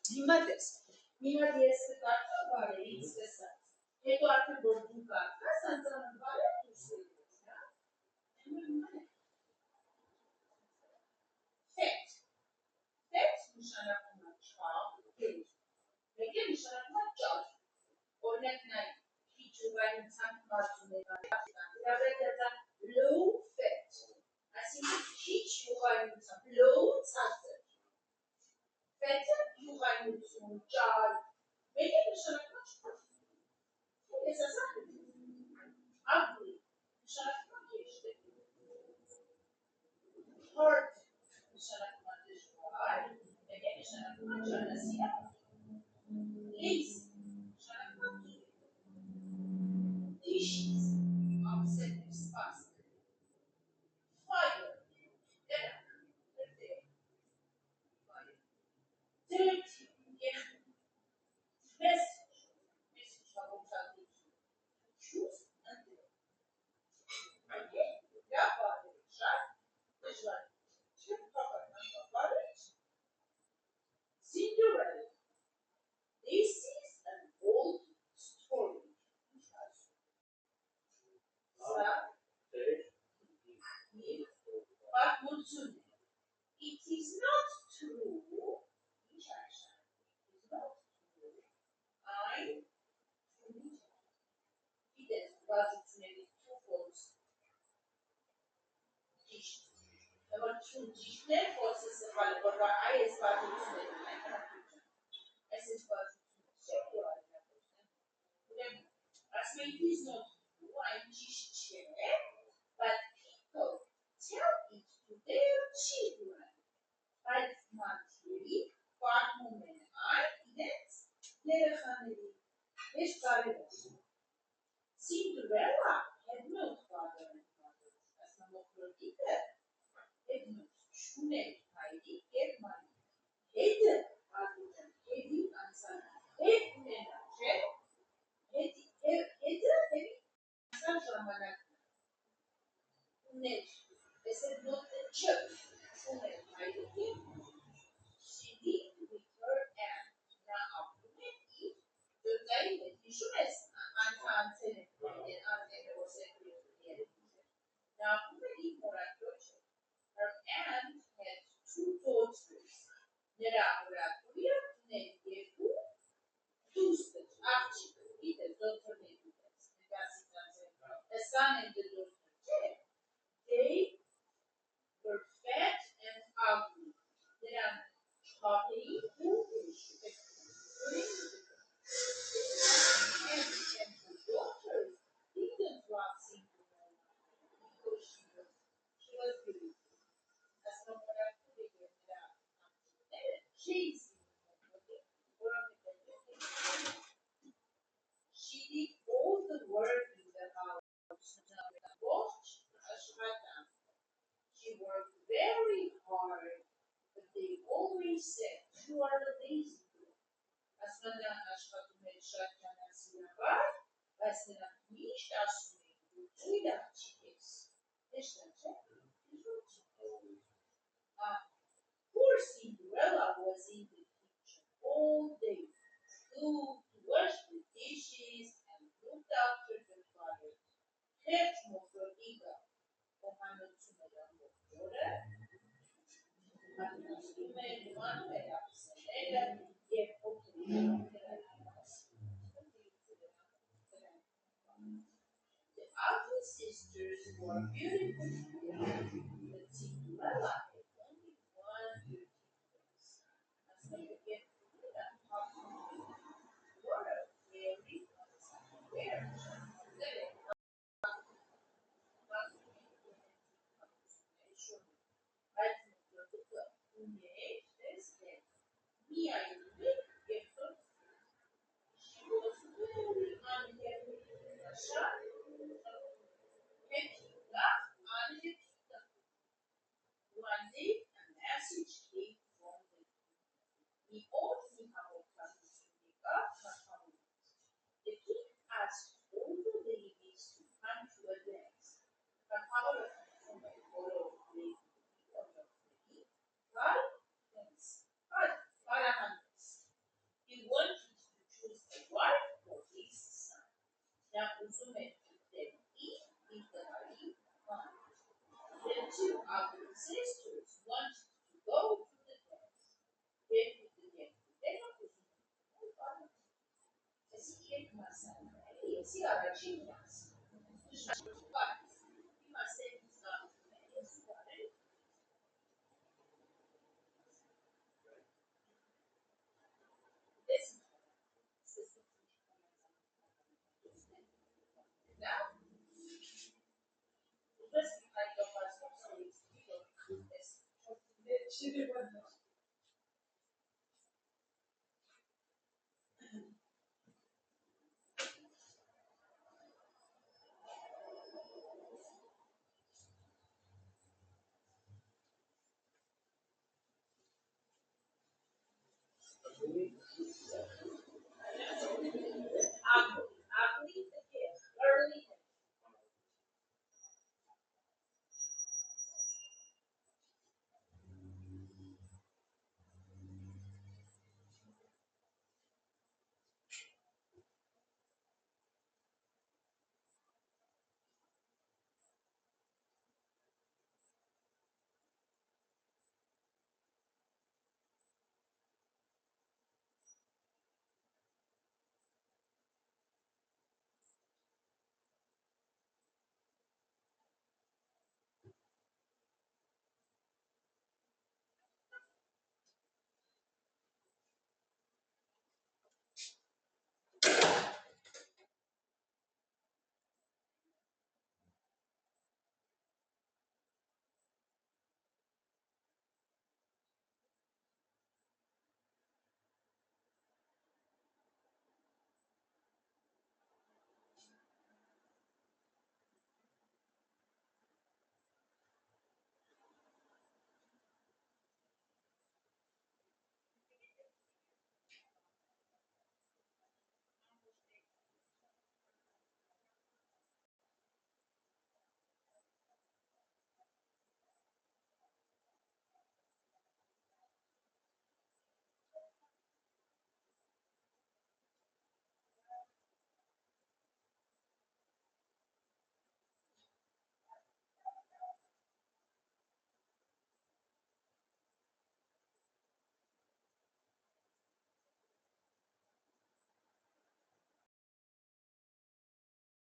Դիմադես, միատ ես կկարդա բարերի ինձտեսած, հետո արդեն որ դու կարդաս, անձանան բարեր դուրս ելուց, Ֆետ, ֆետ նշանակում է չավ, մեկ է նշանակում է ճավ, օրինակ նայ, քիչ ուղայնությամբ մարդում է դրաբերդա low fat, այսինքն քիչ ուղայնությամբ, low ցածր, ֆետը ուղայնություն, ճար, մեկ է նշանակում է չավ, ես ասա ugly, նշանակում է կեշտ է, hard, նշանակում է դժվար, մեկ է նշանակում է ճանասիա, lazy, նշանակում է dishes, upset, spastic, fire, դրանք, դրդեր, fire, dirty, եղնիկ, message, հաղորդագրություն, choose, ընդեր, դա բարեր, շատ, դժվար, չեմ կապարման բարեր, Cinderella, this is an old story, it is not true, it is not true, I'm Գիտես, բացությունների two false ճիշտ, որ ճիշտներ false-ը սխալ է, որ այս բացությունները այս բացությունները չեք ու այլն ասում it is not true, այն ճիշտ չէ, but people tell it to their children, բայց մարդիկ պատմում են այն իրենց երեխաների, ես կարել եմ Cinderella had no father and mother. As my mother did that, had no children, Heidi, and money. Hede, Adrian, Hedi, and son. Hede, San Ramanak. Net. I said not the church. Heidi, she did with her aunt. Now, the day that you should have. Now, her aunt had two daughters. A son and the daughter. They were fat and ugly. They are choppy, foolish. And the daughters didn't want Cinderella because she was beautiful. That's not what I could figure it out. She did all the work in the house. She worked very hard, but they always said, you are the lazy girl. Ասնանան աշխատում էր շատ ճանասիրաբար, բայց նրանք միշտ ասում էին, որ ծույլա չես։ Էշտա չէ։ Poor Cinderella was in the kitchen all day, cooked, washed the dishes, and looked after the fire. Քերջմով որ իգա, other sisters were beautiful. But Cinderella had only one beautiful face. As they get to that part of the world, Mary was aware that one day, a message came from the old king about the king asked all the ladies to come to a dance. The power from a photo of lady on the tree, Farahans. He wanted to choose a wife for his son. Now, Uzume took them in the Hari. The two other sisters wanted to go to the dance. They put the dance together. Assim que começa a se arrastar, mas eles não